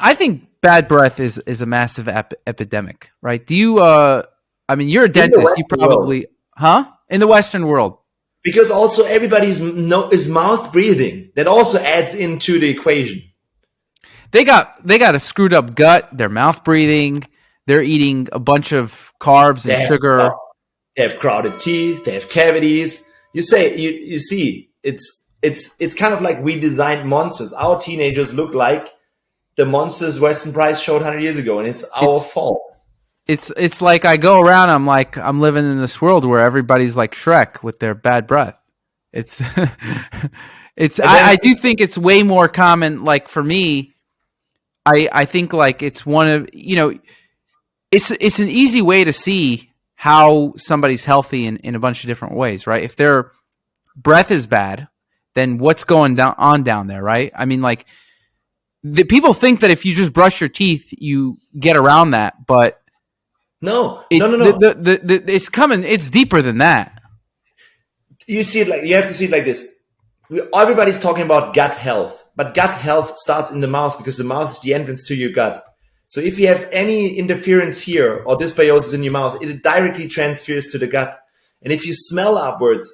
I think bad breath is a massive epidemic, right? Do you? I mean, you're a dentist. You probably, in the Western world, because also everybody's is mouth breathing. That also adds into the equation. They got a screwed up gut. They're mouth breathing. They're eating a bunch of carbs and sugar. They have crowded teeth. They have cavities. You see, it's kind of like we designed monsters. Our teenagers look like the monsters Weston Price showed 100 years ago, and it's our fault. It's like I go around. I'm like, I'm living in this world where everybody's like Shrek with their bad breath. It's I do think it's way more common. Like for me, I think like it's one of, it's an easy way to see how somebody's healthy in a bunch of different ways, right? If their breath is bad, then what's going on down there, right? I mean, like the people think that if you just brush your teeth, you get around that, but no. It's coming. It's deeper than that. You have to see it like this. Everybody's talking about gut health, but gut health starts in the mouth because the mouth is the entrance to your gut. So if you have any interference here or dysbiosis in your mouth, it directly transfers to the gut. And if you smell upwards,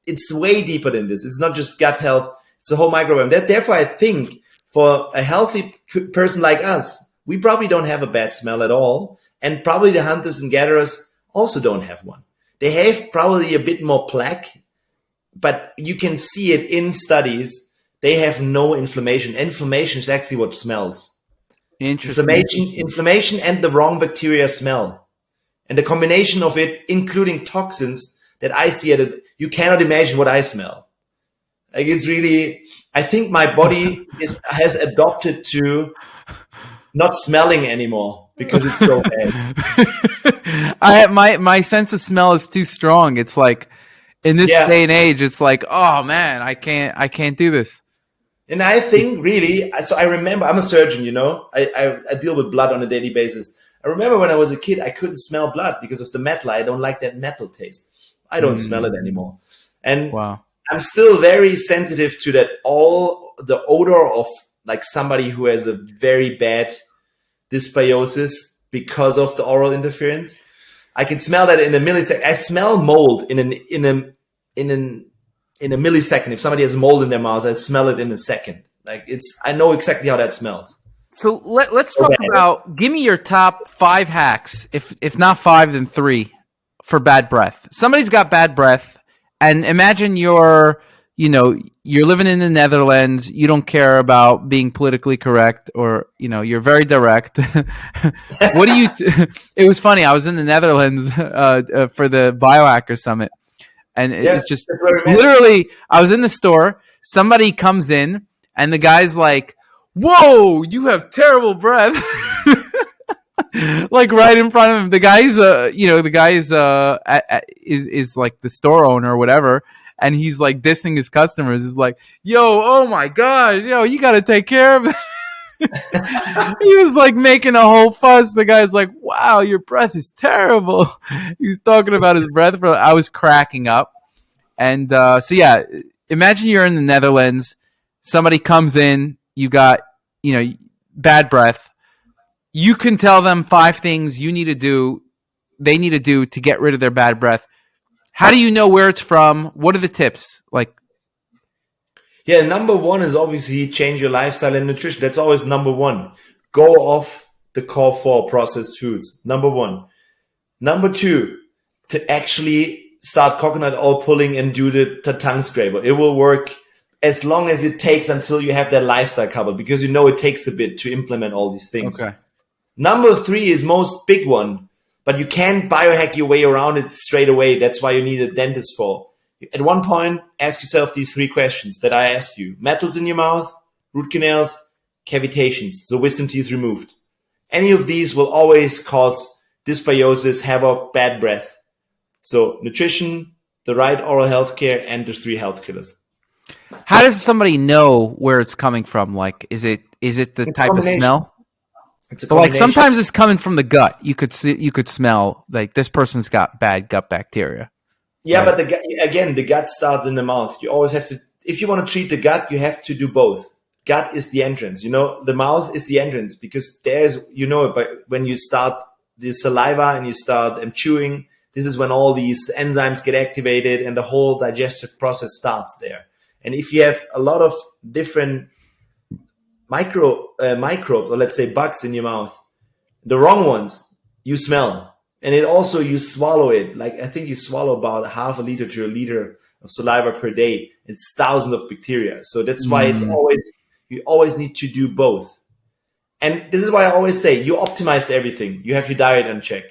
it's way deeper than this. It's not just gut health; it's a whole microbiome. Therefore, I think for a healthy person like us, we probably don't have a bad smell at all. And probably the hunters and gatherers also don't have one. They have probably a bit more plaque, but you can see it in studies. They have no inflammation. Inflammation is actually what smells. Interesting. Inflammation and the wrong bacteria smell. And the combination of it, including toxins that I see at it, you cannot imagine what I smell. Like it's really, I think my body has adopted to not smelling anymore because it's so bad. My sense of smell is too strong. It's like in this day and age, it's like, oh man, I can't do this. And I think really, so I remember, I'm a surgeon, I deal with blood on a daily basis. I remember when I was a kid, I couldn't smell blood because of the metal. I don't like that metal taste. I don't smell it anymore. And wow. I'm still very sensitive to that, all the odor of like somebody who has a very bad dysbiosis because of the oral interference. I can smell that in a millisecond. I smell mold in a millisecond. If somebody has mold in their mouth, I smell it in a second. Like I know exactly how that smells. So let's talk about, give me your top 5 hacks, if not 5, then 3 for bad breath. Somebody's got bad breath, and imagine you're living in the Netherlands. You don't care about being politically correct, or, you're very direct. What do you, it was funny. I was in the Netherlands for the Biohacker Summit. And it's just literally, I was in the store. Somebody comes in, and the guy's like, "Whoa, you have terrible breath!" Like right in front of him. The guy's, is like the store owner or whatever, and he's like dissing his customers. He's like, "Yo, oh my gosh, you got to take care of it." He was like making a whole fuss. The guy's like, "Wow, your breath is terrible." He was talking about his breath. I was cracking up. And imagine you're in the Netherlands. Somebody comes in. You got, bad breath. You can tell them 5 things they need to do to get rid of their bad breath. How do you know where it's from? What are the tips? Like, yeah, number 1 is obviously change your lifestyle and nutrition. That's always number 1. Go off the core 4 processed foods. Number 1. Number 2, to actually start coconut oil pulling and do the tongue scraper. It will work as long as it takes until you have that lifestyle covered, because it takes a bit to implement all these things. Okay. Number 3 is most big one, but you can't biohack your way around it straight away. That's why you need a dentist for. At one point, ask yourself these 3 questions that I asked you. Metals in your mouth, root canals, cavitations, so wisdom teeth removed. Any of these will always cause dysbiosis, havoc, bad breath. So nutrition, the right oral health care, and the 3 health killers. How does somebody know where it's coming from? Like, is it the type of smell? It's a but like sometimes it's coming from the gut. You could smell like this person's got bad gut bacteria. Yeah, right? But the gut starts in the mouth. You always have to, if you want to treat the gut, you have to do both. gut is the entrance. The mouth is the entrance because but when you start the saliva and you start chewing, this is when all these enzymes get activated and the whole digestive process starts there. And if you have a lot of different microbes, or let's say bugs in your mouth, the wrong ones, you smell. And it also, you swallow it. Like, I think you swallow about half a liter to a liter of saliva per day. It's thousands of bacteria. So that's why you always need to do both. And this is why I always say, you optimize everything. You have your diet on check.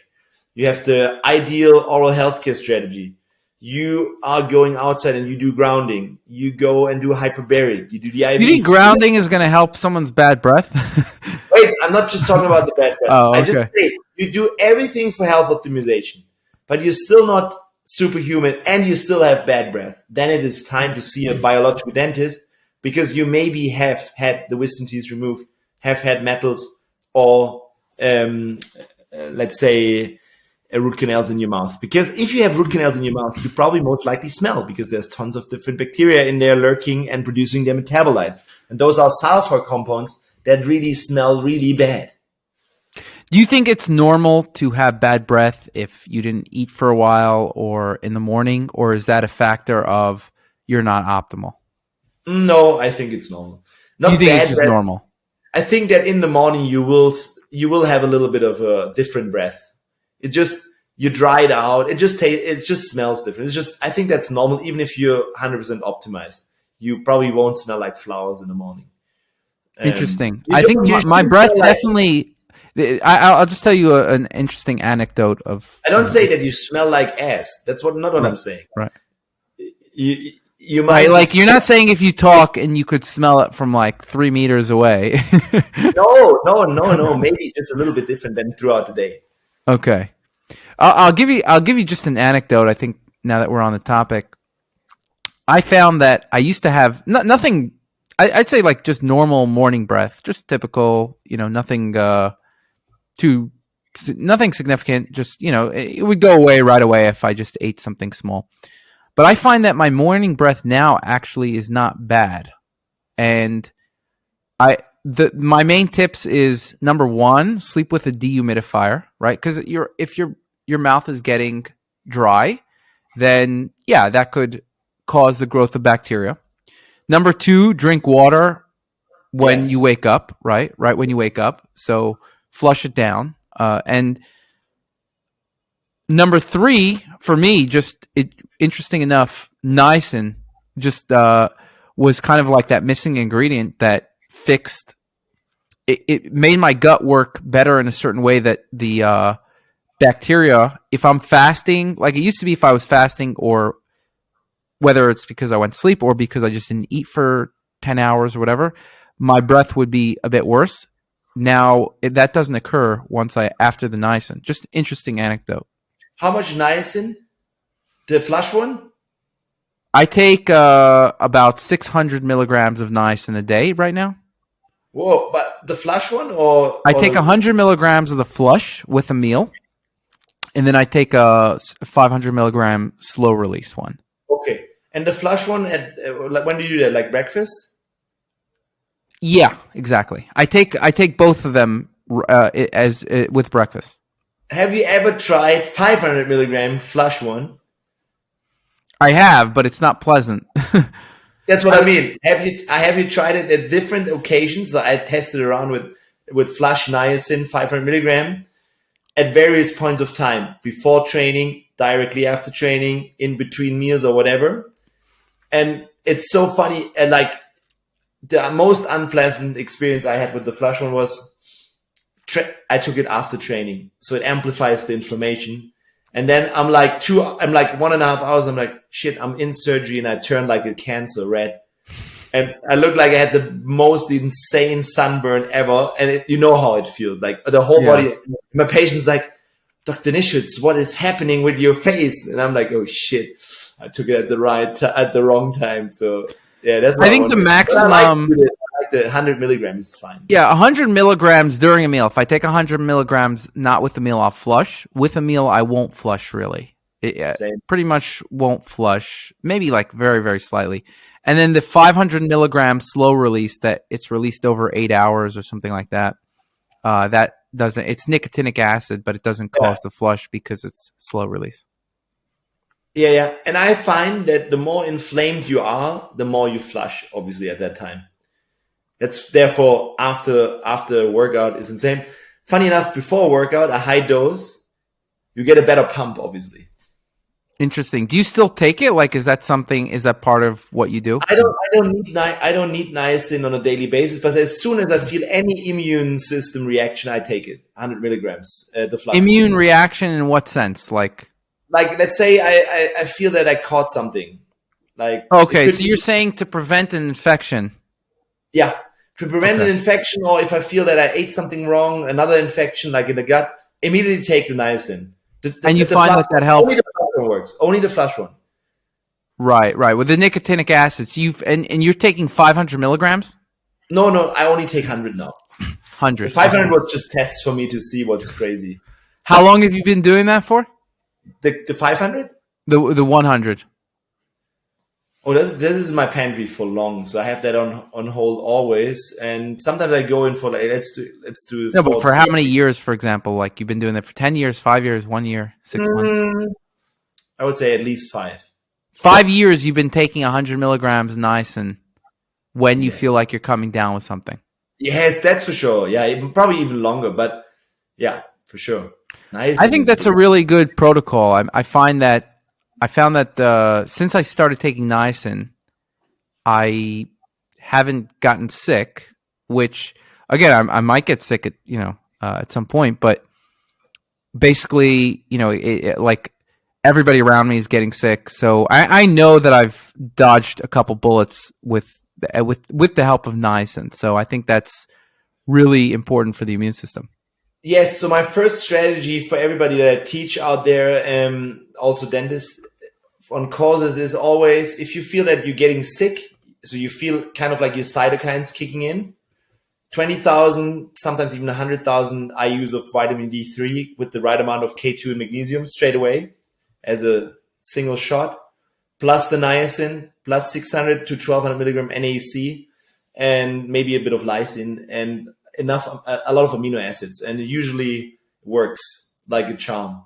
You have the ideal oral healthcare strategy. You are going outside and you do grounding. You go and do hyperbaric. You do the IVs. You think grounding is going to help someone's bad breath? Wait, I'm not just talking about the bad breath. Oh, okay. I just say you do everything for health optimization, but you're still not superhuman and you still have bad breath. Then it is time to see a biological dentist because you maybe have had the wisdom teeth removed, have had metals, or let's say root canals in your mouth. Because if you have root canals in your mouth, you probably most likely smell because there's tons of different bacteria in there lurking and producing their metabolites. And those are sulfur compounds that really smell really bad. Do you think it's normal to have bad breath if you didn't eat for a while or in the morning, or is that a factor of you're not optimal? No, I think it's normal. You think it's just normal? I think that in the morning you will have a little bit of a different breath. It just, you dry it out. It just smells different. I think that's normal. Even if you're 100% optimized, you probably won't smell like flowers in the morning. Interesting. I think my breath definitely. I'll just tell you an interesting anecdote of. I don't say that you smell like ass. That's not what I'm saying. Right. You might like you're not saying if you talk and you could smell it from like 3 meters away. No. Maybe just a little bit different than throughout the day. Okay. I'll give you just an anecdote. I think now that we're on the topic, I found that I used to have nothing. I'd say like just normal morning breath, just typical. Nothing nothing significant. Just it would go away right away if I just ate something small. But I find that my morning breath now actually is not bad, and my main tips is number one, sleep with a dehumidifier, right? Because if your mouth is getting dry, then yeah, that could cause the growth of bacteria. Number two, drink water when you wake up, right when you wake up. So flush it down. And number three, for me, interesting enough, niacin just was kind of like that missing ingredient that fixed. It made my gut work better in a certain way that the bacteria, if I'm fasting, like it used to be if I was fasting, or whether it's because I went to sleep or because I just didn't eat for 10 hours or whatever, my breath would be a bit worse. Now, that doesn't occur after the niacin. Just interesting anecdote. How much niacin? The flush one? I take about 600 milligrams of niacin a day right now. Whoa, but the flush one I take 100 milligrams of the flush with a meal, and then I take a 500 milligram slow release one. Okay. And the flush one, when do you do that? Like breakfast? Yeah, exactly. I take both of them with breakfast. Have you ever tried 500 milligram flush one? I have, but it's not pleasant. That's what I mean. Have you tried it at different occasions? So I tested around with flush niacin 500 milligram at various points of time, before training, directly after training, in between meals or whatever. And it's so funny. And like the most unpleasant experience I had with the flush one was I took it after training. So it amplifies the inflammation. And then I'm like 1.5 hours. I'm like, shit, I'm in surgery and I turned like a cancer red. And I looked like I had the most insane sunburn ever. And you know how it feels, like the whole body. My patient's like, Dr. Nischwitz, what is happening with your face? And I'm like, oh shit, I took it at the wrong time. So yeah, that's. I think the maximum. I like the 100 milligrams is fine. Yeah, 100 milligrams during a meal. If I take 100 milligrams not with the meal, I'll flush. With a meal, I won't flush really. It Same. pretty much won't flush, maybe like very, very slightly. And then the 500 milligram slow release that it's released over 8 hours or something like that. That doesn't, it's nicotinic acid, but it doesn't Yeah. cause the flush because it's slow release. Yeah, yeah. And I find that the more inflamed you are, the more you flush, obviously, at that time. That's therefore after workout is insane. Funny enough, before workout, a high dose, you get a better pump, obviously. Interesting. Do you still take it? Like, is that part of what you do? I don't need niacin on a daily basis, but as soon as I feel any immune system reaction, I take it. 100 milligrams. The flush. Immune reaction in what sense? Like let's say I feel that I caught something. Like, okay, so you're saying to prevent an infection. Yeah, to prevent an infection, or if I feel that I ate something wrong, another infection like in the gut, immediately take the niacin. And you find that helps? Only the flush one works. Only the flush one. Right. With the nicotinic acids, and you're taking 500 milligrams? No, I only take 100 now. 100. 500 was just tests for me to see what's crazy. How long have you been doing that for? The 500? The 100. Oh, this is my pantry for long, so I have that on hold always. And sometimes I go in for like let's do. No, but for how many years, for example? Like you've been doing that for 10 years, 5 years, 1 year, 6 months? I would say at least 5. 5 years you've been taking 100 milligrams niacin when you feel like you're coming down with something. Yes, that's for sure. Yeah, probably even longer, but yeah, for sure. Niacin I think that's a really good protocol. I found that since I started taking niacin, I haven't gotten sick. Which again, I might get sick at some point, but basically, like everybody around me is getting sick, so I know that I've dodged a couple bullets with the help of niacin. So I think that's really important for the immune system. Yes. So my first strategy for everybody that I teach out there, also dentists on courses, is always if you feel that you're getting sick, so you feel kind of like your cytokines kicking in, 20,000, sometimes even 100,000 IUs of vitamin D3 with the right amount of K2 and magnesium straight away as a single shot, plus the niacin, plus 600 to 1200 milligram NaC, and maybe a bit of lysine and a lot of amino acids. And it usually works like a charm.